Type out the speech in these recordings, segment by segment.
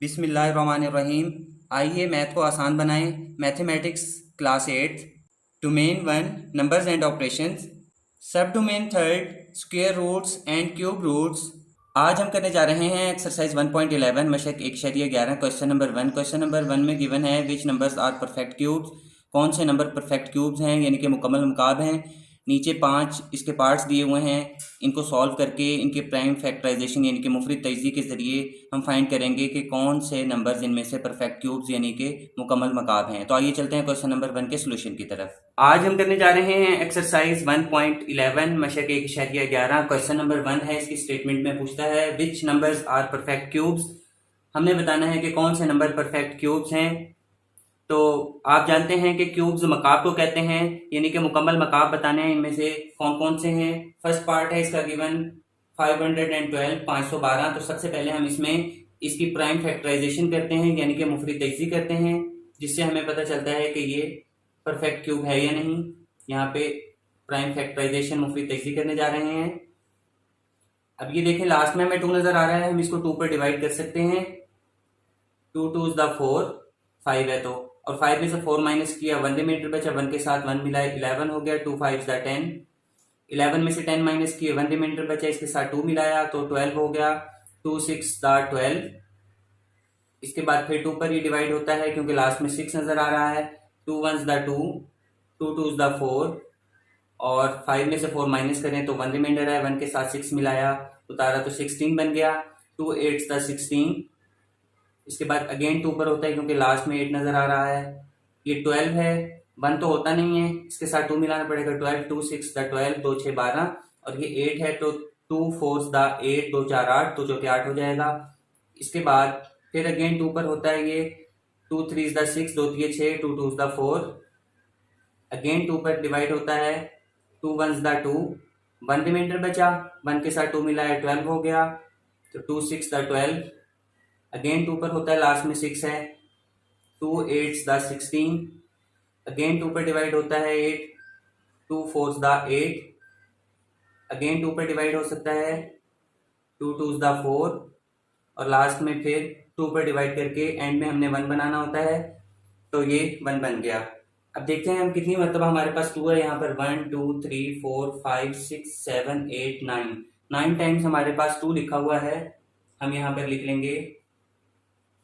बिस्मिल्लाहिर्रहमानिर्रहीम। आइए मैथ को आसान बनाएं। Mathematics class 8, domain 1 numbers and operations, सब domain 3 square roots and cube roots. आज हम करने जा रहे हैं एक्सरसाइज 1.11 मशक 1/11 क्वेश्चन नंबर वन में गिवन है which numbers are perfect cubes. कौन से नंबर परफेक्ट क्यूब्स हैं यानी कि मुकम्मल मुकाब हैं। नीचे 5 इसके पार्ट्स दिए हुए हैं। इनको सॉल्व करके इनके प्राइम फैक्टराइजेशन यानी कि मुफरद तजज़िये के ज़रिए हम फाइंड करेंगे कि कौन से नंबर्स इनमें से परफेक्ट क्यूब्स यानी कि मुकम्मल मकाब हैं। तो आइए चलते हैं क्वेश्चन नंबर 1 के सोल्यूशन की तरफ। आज हम करने जा रहे हैं एक्सरसाइज 1.11 मशक 1/11। क्वेश्चन नंबर 1 है, इसकी स्टेटमेंट में पूछता है which numbers are perfect cubes. हमने बताना है कि कौन से नंबर परफेक्ट क्यूब्स हैं। तो आप जानते हैं कि क्यूब्स मकाब को कहते हैं यानी कि मुकम्मल मकाब बताने हैं। इनमें से कौन कौन से हैं। फर्स्ट पार्ट है इसका गिवन 512 512। तो सबसे पहले हम इसमें इसकी प्राइम फैक्टराइजेशन करते हैं यानी कि मुफरद तजज़िया करते हैं, जिससे हमें पता चलता है कि ये परफेक्ट क्यूब है या नहीं। यहाँ पे प्राइम फैक्टराइजेशन मुफरद तजज़िया करने जा रहे हैं। अब ये देखें लास्ट में हमें 2 नजर आ रहा है, हम इसको 2 पर डिवाइड कर सकते हैं। 2 2 द 4, 5 है तो, और 5 में से 4 माइनस किया 1 रिमाइंडर बचा, 1 के साथ 1 मिला 11 हो गया। 2 5 द 10, 11 में से 10 माइनस किए 1 रिमाइंडर बचा, इसके साथ 2 मिलाया तो 12 हो गया। 2 6 द 12, इसके बाद फिर 2 पर ही डिवाइड होता है क्योंकि लास्ट में 6 नजर आ रहा है। 2 1 द 2, 2 2 द 4, और 5 में से 4 माइनस करें तो 1 रिमाइंडर है, 1 के साथ 6 मिलाया उतारा तो 16 बन गया। 2 8 द 16, इसके बाद अगेन 2 पर होता है क्योंकि लास्ट में 8 नजर आ रहा है। ये 12 है, 1 तो होता नहीं है, इसके साथ 2 मिलाना पड़ेगा। 12 2 6 द 12, 2 6 12, और ये 8 है तो 2 4 द 8, 2 4 8, तो 4 8 हो जाएगा। इसके बाद फिर अगेन 2 पर होता है ये 2 3 द 6, 2 3 6, 2 2 द 4, अगेन 2 पर डिवाइड होता है। 2 1 द 2, 1 रिमाइंडर बचा, 1 के साथ 2 मिलाया 12 हो गया, तो 2 6 द 12, अगेन 2 पर होता है लास्ट में 6 है। 2 8 द 16, अगेन 2 पर डिवाइड होता है 8। 2 4 द 8, अगेन 2 पर डिवाइड हो सकता है। 2 2 द 4, और लास्ट में फिर 2 पर डिवाइड करके एंड में हमने 1 बनाना होता है, तो ये 1 बन गया। अब देखते हैं हम कितनी मतलब हमारे पास 2 है। यहाँ पर 1 2 3 4 5 6 7 8 9, 9 टाइम्स हमारे पास 2 लिखा हुआ है। हम यहाँ पर लिख लेंगे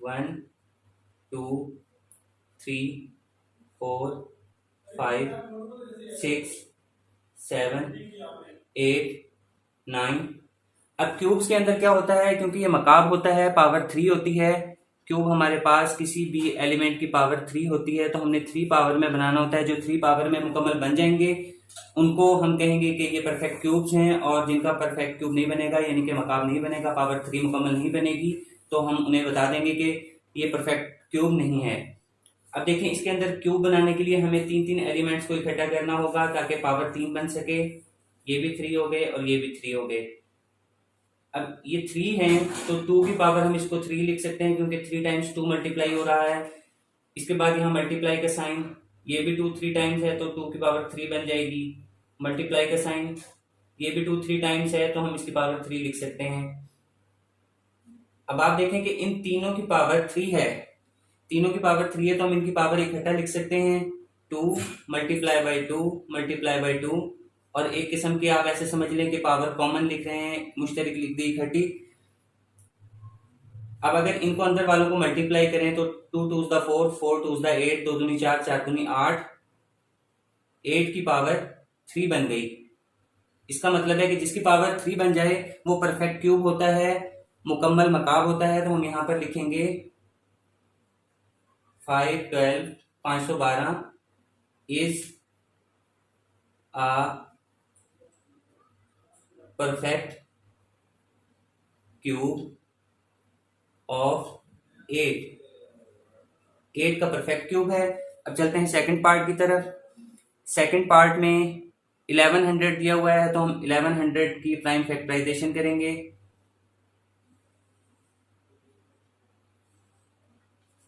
1 2 3 4 5 6 7 8 9। अब क्यूब्स के अंदर क्या होता है, क्योंकि ये मकाब होता है, पावर 3 होती है। क्यूब हमारे पास किसी भी एलिमेंट की पावर 3 होती है, तो हमने 3 पावर में बनाना होता है। जो 3 पावर में मुकम्मल बन जाएंगे उनको हम कहेंगे कि ये परफेक्ट क्यूब्स हैं, और जिनका परफेक्ट क्यूब नहीं बनेगा यानी कि मकाब नहीं बनेगा, पावर 3 मुकम्मल नहीं बनेगी, तो हम उन्हें बता देंगे कि ये परफेक्ट क्यूब नहीं है। अब देखें इसके अंदर क्यूब बनाने के लिए हमें 3 एलिमेंट्स को इकट्ठा करना होगा ताकि पावर 3 बन सके। ये भी 3 हो गए और ये भी 3 हो गए। अब ये 3 है तो 2 की पावर हम इसको 3 लिख सकते हैं क्योंकि 3 टाइम्स 2 मल्टीप्लाई हो रहा है। इसके बाद यहाँ मल्टीप्लाई का साइन, ये भी 2 3 टाइम्स है तो 2 की पावर 3 बन जाएगी। मल्टीप्लाई का साइन, ये भी 2 3 टाइम्स है तो हम इसकी पावर 3 लिख सकते हैं। अब आप देखें कि इन तीनों की पावर 3 है, तीनों की पावर 3 है तो हम इनकी पावर इकट्ठा लिख सकते हैं। 2 मल्टीप्लाई बाई 2 मल्टीप्लाई बाई 2, और एक किस्म की आप ऐसे समझ लें कि पावर कॉमन लिख रहे हैं, मुश्तरक लिख दी इकट्ठी। अब अगर इनको अंदर वालों को मल्टीप्लाई करें तो 2 2 द 4, 4 2 द 8, 2 दूनी 4, 4 दूनी 8, 8 की पावर 3 बन गई। इसका मतलब है कि जिसकी पावर 3 बन जाए वो परफेक्ट क्यूब होता है, मुकम्मल मकाब होता है। तो हम यहां पर लिखेंगे 5 12 512 is a perfect cube of 8 का परफेक्ट क्यूब है। अब चलते हैं सेकंड पार्ट की तरफ। सेकंड पार्ट में 1100 दिया हुआ है तो हम 1100 की प्राइम फैक्टराइजेशन करेंगे।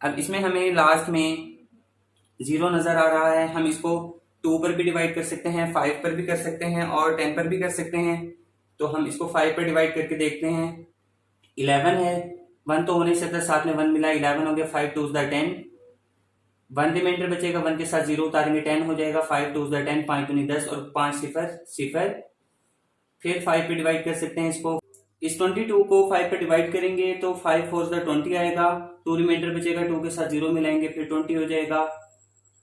अब इसमें हमें लास्ट में 0 नजर आ रहा है, हम इसको 2 पर भी डिवाइड कर सकते हैं, 5 पर भी कर सकते हैं और 10 पर भी कर सकते हैं। तो हम इसको 5 पर डिवाइड करके देखते हैं। 11 है 1 तो हो नहीं सकता, साथ में 1 मिला 11 हो गया, 5 2 द 10, 1 रिमाइंडर बचेगा, 1 के साथ 0 उतारेंगे 10 हो जाएगा, 5 2 द 10, 5 दूनी 10 और 5 0 0। फिर 5 पे डिवाइड कर सकते हैं इसको, इस 22 को 5 पे डिवाइड करेंगे तो 5 4 द 20 आएगा, 2 रिमाइंडर बचेगा, 2 के साथ 0 मिलाएंगे फिर 20 हो जाएगा,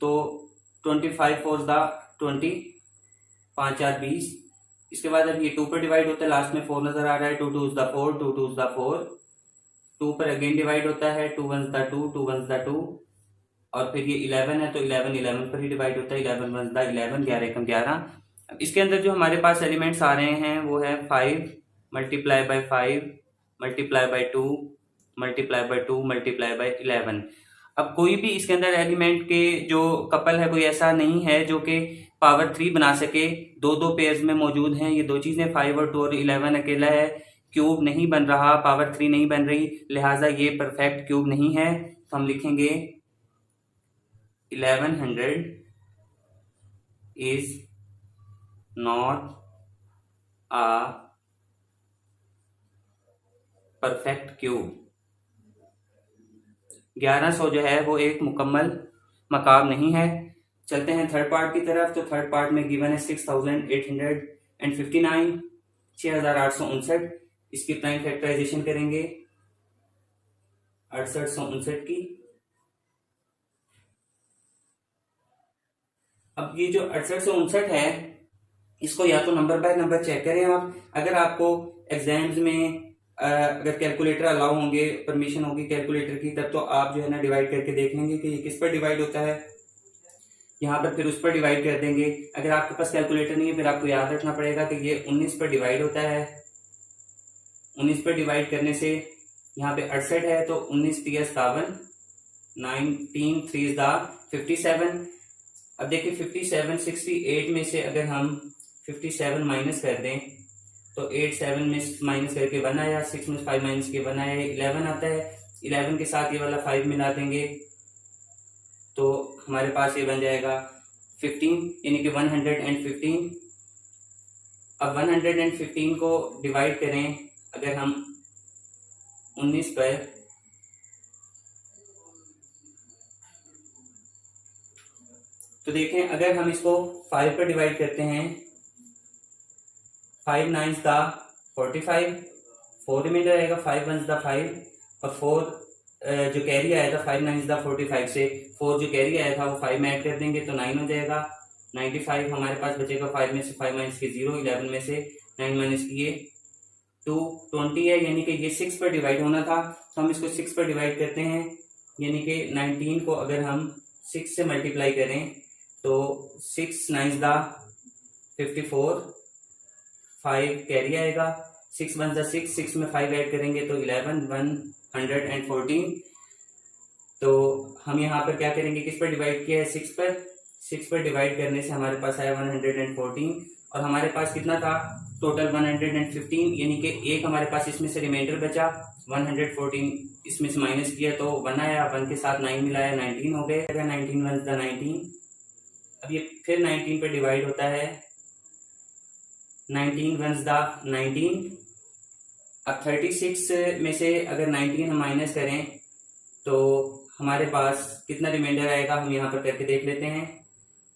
तो 25 4 द 20, 5 4 20। इसके बाद अब ये 2 पर डिवाइड होता है, लास्ट में 4 नजर आ रहा है, 2 2 द 4, 2 2 द 4, 2 पर अगेन डिवाइड होता है, 2 1 द 2, 2 1 द 2, और फिर ये 11 है तो 11 11 पर ही डिवाइड होता है, 11 1 द 11, 11 एकम 11। अब इसके अंदर जो हमारे पास एलिमेंट्स आ रहे हैं वो है 5 multiply by 5 multiply by 2 multiply by 2 multiply by 11। अब कोई भी इसके अंदर एलिमेंट के जो कपल है कोई ऐसा नहीं है जो कि पावर 3 बना सके, दो दो पेयर्स में मौजूद हैं ये दो चीजें, 5 और 2 और 11 अकेला है, क्यूब नहीं बन रहा, पावर 3 नहीं बन रही, लिहाजा ये परफेक्ट क्यूब नहीं है। तो हम लिखेंगे 1100 is not a perfect cube. 1100 जो है वो एक मुकम्मल मकाब नहीं है। चलते हैं थर्ड पार्ट की तरफ। तो थर्ड पार्ट में गिवन है 6859, 6859। इसकी प्राइम फैक्टराइजेशन करेंगे 6859 की। अब ये जो 6859 है इसको या तो नंबर बाय नंबर चेक करें आप, अगर आपको एग्जाम्स में अगर कैलकुलेटर अलाउ होंगे, परमिशन होगी कैलकुलेटर की, तब तो आप जो है ना डिवाइड करके देख लेंगे कि ये किस पर डिवाइड होता है, यहाँ पर फिर उस पर डिवाइड कर देंगे। अगर आपके पास कैलकुलेटर नहीं है फिर आपको याद रखना पड़ेगा कि ये 19 पर डिवाइड होता है। 19 पर डिवाइड करने से यहाँ पे 68 है तो 19 3 57, 19 3 57। अब देखिए 57 68 में से अगर हम 57 माइनस कर दें तो 8 7 में माइनस करके 1 आया, 6 में 5 माइनस के 1 आया, 11 आता है। 11 के साथ ये वाला 5 मिला देंगे तो हमारे पास ये बन जाएगा 15, यानी कि 115। अब 115 को डिवाइड करें अगर हम 19 पर, तो देखें अगर हम इसको 5 पर डिवाइड करते हैं, 5 9 दा 45, 4 रिमाइंडर आएगा, 5 1 दा 5 और 4 जो कैरी आया था 5 9 दा 45 से 4 जो कैरी आया था वो 5 में ऐड कर देंगे तो 9 हो जाएगा। 95 हमारे पास बचेगा, 5 में से 5 माइनस के 0, 11 में से 9 माइनस किए 2, 20 है, यानी कि ये 6 पर डिवाइड होना था तो हम इसको 6 पर डिवाइड करते हैं, यानी कि 19 को अगर हम 6 से मल्टीप्लाई करें तो 6 9 दा 54, 5 कैरी आएगा, 6 1 दा 6, 6 में 5 ऐड करेंगे तो 11 114। तो हम यहाँ पर क्या करेंगे, किस पर डिवाइड किया है, 6 पर। 6 पर डिवाइड करने से हमारे पास आया 114 और हमारे पास कितना था टोटल 115, यानी कि एक हमारे पास इसमें से रिमाइंडर बचा, 114 इसमें से माइनस किया तो 1 आया, 1 के साथ 9 मिलाया 19 हो गए, 19 1 दा 19। अब ये फिर 19 पर डिवाइड होता है, 19 1 दा 19। अब 36 में से अगर 19 हम माइनस करें तो हमारे पास कितना रिमाइंडर आएगा, हम यहाँ पर करके देख लेते हैं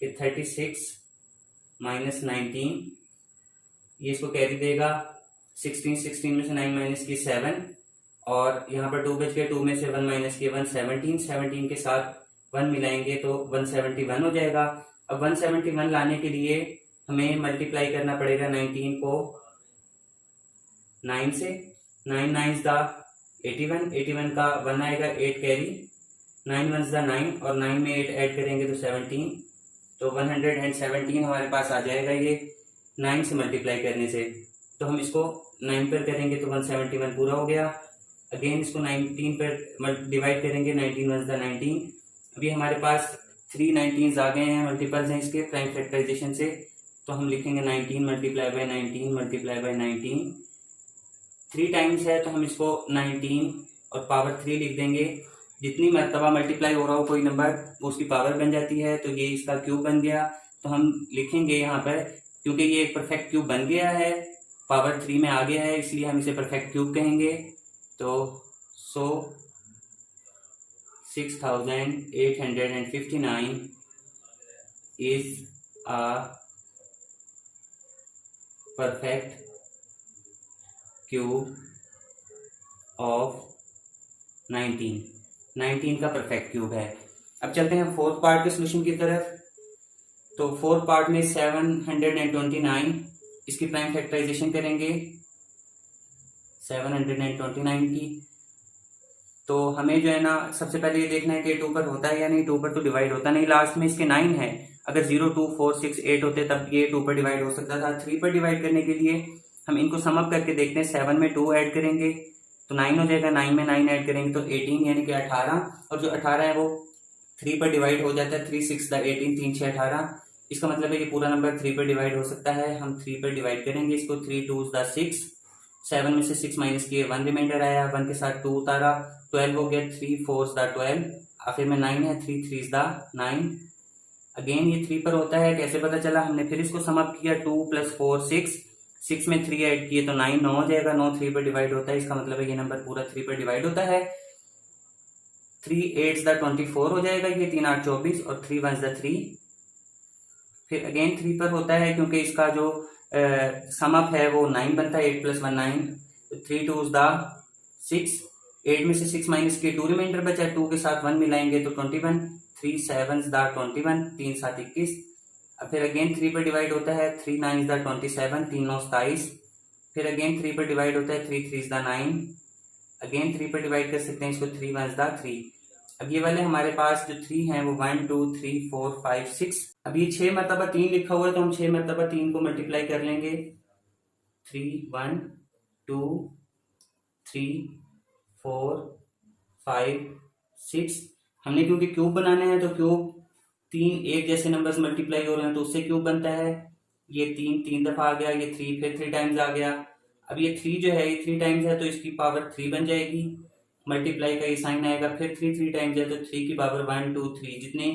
कि 36 माइनस 19, ये इसको कैरी देगा, 16 16 में से 9 माइनस की 7 और यहाँ पर 2 बच गए, 2 में से 1 माइनस की 1, 17 17 के साथ 1 मिलाएंगे तो 171 हो जाएगा। अब 171 लाने के लिए हमें मल्टीप्लाई करना पड़ेगा 19 को 9 से, 9 9 दा 81, 81 का 1 आएगा, 8 कैरी, 9 1 दा 9 और 9 में 8 ऐड करेंगे तो 17, तो 117 हमारे पास आ जाएगा ये 9 से मल्टीप्लाई करने से। तो हम इसको 9 पर करेंगे तो 171 पूरा हो गया। अगेन इसको 19 पर डिवाइड करेंगे, 19 1 दा 19। अभी हमारे पास 3 19 आ गए हैं, मल्टीपल्स हैं इसके प्राइम फैक्टराइजेशन से, तो हम लिखेंगे 19 multiply by 19 multiply by 19, 3 times है तो हम इसको 19 और पावर 3 लिख देंगे। जितनी मरतबा मल्टीप्लाई हो रहा हो कोई नंबर वो उसकी पावर बन जाती है, तो ये इसका क्यूब बन गया। तो हम लिखेंगे यहाँ पर, क्योंकि ये एक परफेक्ट क्यूब बन गया है, पावर 3 में आ गया है, इसलिए हम इसे परफेक्ट क्यूब कहेंगे। तो So 6859 is a perfect cube of 19 का परफेक्ट क्यूब है। अब चलते हैं फोर्थ पार्ट के सोल्यूशन की तरफ। तो फोर्थ पार्ट में 729 इसकी प्राइम फैक्टराइजेशन करेंगे 729 की। तो हमें जो है ना सबसे पहले ये देखना है कि 2 पर होता है या नहीं। 2 पर तो डिवाइड होता नहीं, लास्ट में इसके 9 है। अगर 0 2 4 6 8 होते तब ये 2 पर डिवाइड हो सकता था। 3 पर डिवाइड करने के लिए हम इनको सम अप करके देखते हैं। 7 में 2 ऐड करेंगे तो 9 हो जाएगा, 9 में 9 ऐड करेंगे तो 18 यानी कि 18। और जो 18 है वो 3 पर डिवाइड हो जाता है। 3 6 18, 3 6 18। इसका मतलब है कि पूरा नंबर 3 पर डिवाइड हो सकता है। हम 3 पर डिवाइड करेंगे इसको। 3 2 6, 7 में से 6 माइनस किए 1 रिमाइंडर आया, 1 के साथ 2 उतारा, 12 हो गया। 3 4 12, आखिर में 9 है, 3 3 9। अगेन ये 3 पर होता है, कैसे पता चला? हमने फिर इसको सम अप किया। 2 + 4 6 में 3 ऐड किए तो 9 हो जाएगा। 9 3 पर डिवाइड होता है, इसका मतलब है ये नंबर पूरा 3 पर डिवाइड होता है। 3 8 24 हो जाएगा, ये 3 8 24 और 3 1 3। फिर अगेन 3 पर होता है क्योंकि इसका जो सम अप है वो 9 बनता है। 8 + 1 9, 3 2 6, 8 में से 6 माइनस के 2 रिमाइंडर बचा। 2 के साथ 1 मिलाएंगे तो 21, 3 7 21, 3 7 21। अब फिर अगेन 3 पर डिवाइड होता है। 3 9 27, 3 9 27। फिर अगेन 3 पर डिवाइड होता है। 3 3 9। अगेन 3 पर डिवाइड कर सकते हैं इसको। 3 1 3। अब ये वाले हमारे पास जो 3 हैं वो 1 2 3 4 5 6। अब ये 6 मरतबा 3 लिखा हुआ है तो हम 6 मरतबा 3 को मल्टीप्लाई कर लेंगे। 3 1 2 3 4 5 6। हमने क्योंकि क्यूब बनाने हैं तो क्यूब 3 एक जैसे नंबर्स मल्टीप्लाई हो रहे हैं तो उससे क्यूब बनता है। ये 3 दफा आ गया, ये 3 फिर 3 टाइम्स आ गया। अब ये 3 जो है ये 3 टाइम्स है तो इसकी पावर 3 बन जाएगी। मल्टीप्लाई का ये साइन आएगा। फिर 3 3 टाइम्स है तो 3 की पावर 1 2 3। जितने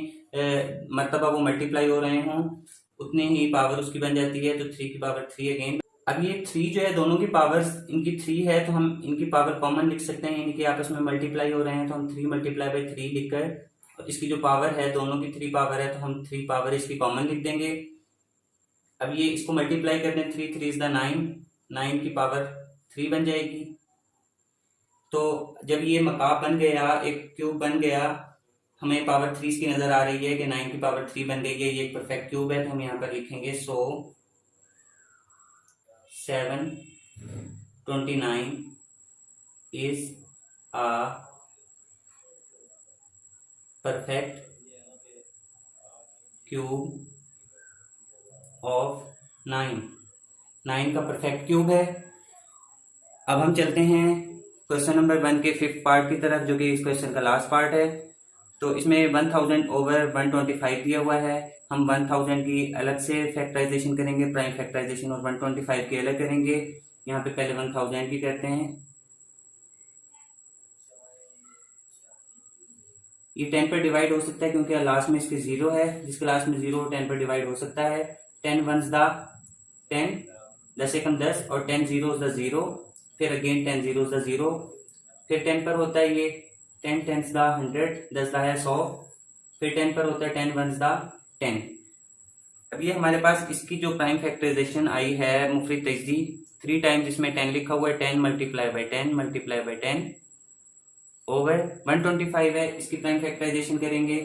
मरतबा वो मल्टीप्लाई हो रहे हों उतने ही पावर उसकी बन जाती है। तो 3 की पावर 3 अगेन। अब ये 3 जो है दोनों की पावर्स इनकी 3 है तो हम इनकी पावर कॉमन लिख सकते हैं, यानी कि आपस में मल्टीप्लाई हो रहे हैं तो हम 3 × 3 लिखकर इसकी जो पावर है दोनों की 3 पावर है तो हम 3 पावर इसकी कॉमन लिख देंगे। अब ये इसको मल्टीप्लाई कर दें। 3 3 9, 9 की पावर 3 बन जाएगी। तो जब ये मकाब बन गया, एक क्यूब बन गया, हमें पावर 3 की नजर आ रही है कि 9 की पावर 3 बन गई है। ये एक परफेक्ट क्यूब है तो हम यहाँ पर लिखेंगे सो 729 is a perfect cube of 9 का परफेक्ट क्यूब है। अब हम चलते हैं क्वेश्चन नंबर 1 के 5th पार्ट की तरफ, जो कि इस क्वेश्चन का लास्ट पार्ट है। तो इसमें 1000/125 दिया हुआ है। हम 1000 की अलग से फैक्टराइजेशन करेंगे, प्राइम फैक्टराइजेशन, और 125 की अलग करेंगे। यहाँ पे पहले 1000 की करते हैं। ये 10 पर डिवाइड हो सकता है क्योंकि लास्ट में इसके 0 है। जिसके लास्ट में 0 10 पर डिवाइड हो सकता है। 10 1s 10, 10 एकम 10 और 10 0s 0। फिर अगेन 10 0s 0। फिर 10 पर होता है ये 10 10s 100, 10 है 100। फिर 10 पर होता है 10 1s 10। अब ये हमारे पास इसकी जो प्राइम फैक्टराइजेशन आई है मुफरिद तजदी 3 टाइम्स, इसमें 10 लिखा हुआ है। 10 × 10 ओवर 125 है। इसकी प्राइम फैक्टराइजेशन करेंगे।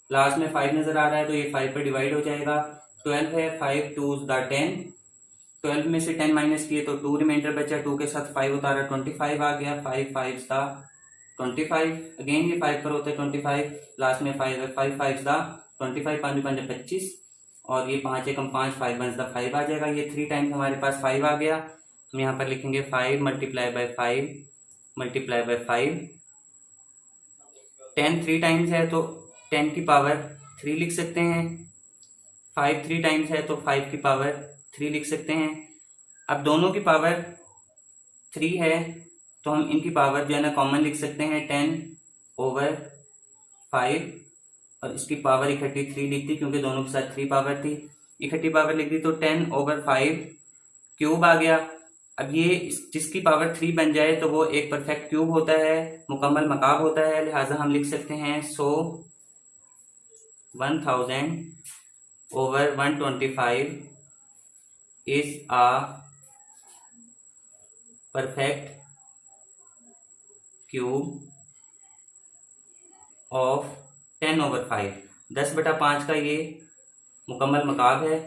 लास्ट में 5 नजर आ रहा है तो ये 5 पर डिवाइड हो जाएगा। 12 है, 5 2s 10। 12 में से 10 माइनस किए तो 2 रिमाइंडर बचा। 2 के साथ 5 उतारा, 25 आ गया। 5 5s 25। अगेन ये 5 पर होता है 25। लास्ट में 5 है, 5 5s 25, 5 5 25 और ये 5 एकम 5, 5 1s 5 आ जाएगा। ये 3 टाइम्स हमारे पास 5 आ गया। हम यहाँ पर लिखेंगे 5 × 5 × 5। 10 3 टाइम्स है तो 10 की पावर 3 लिख सकते हैं। 5 3 टाइम्स है तो 5 की पावर 3 लिख सकते हैं। अब दोनों की पावर 3 है तो हम इनकी पावर जो है ना कॉमन लिख सकते हैं। 10/5 और इसकी पावर इकट्ठी 3 लिख दी क्योंकि दोनों के साथ 3 पावर थी। इकट्ठी पावर लिख दी तो 10/5 क्यूब आ गया। अब ये जिसकी पावर 3 बन जाए तो वो एक परफेक्ट क्यूब होता है, मुकम्मल मकाब होता है। लिहाजा हम लिख सकते हैं 1000 over 125 is a perfect cube of 10/5। 10/5 का ये मुकम्मल मकाब है।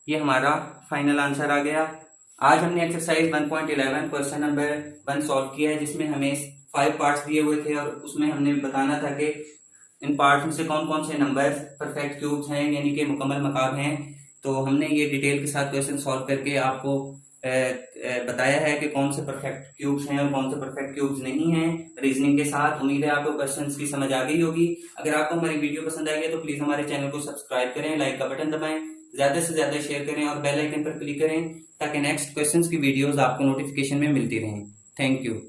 ये हमारा फाइनल आंसर आ गया। आज हमने एक्सरसाइज 1.11 क्वेश्चन नंबर 1 सॉल्व किया है, जिसमें हमें 5 पार्ट्स दिए हुए थे और उसमें हमने बताना था कि इन पार्ट्स में से कौन कौन से नंबर परफेक्ट क्यूब्स हैं, यानी कि मुकम्मल मकाब हैं। तो हमने ये डिटेल के साथ क्वेश्चन सॉल्व करके आपको बताया है कि कौन से परफेक्ट क्यूब्स हैं और कौन से परफेक्ट क्यूब्स नहीं हैं, रीजनिंग के साथ। उम्मीद है आपको क्वेश्चंस की समझ आ गई होगी। अगर आपको हमारी वीडियो पसंद आई है तो प्लीज हमारे चैनल को सब्सक्राइब करें, लाइक का बटन दबाएं, ज्यादा से ज्यादा शेयर करें और बेल आइकन पर क्लिक करें ताकि नेक्स्ट क्वेश्चंस की वीडियोस आपको नोटिफिकेशन में मिलती रहें। Thank you.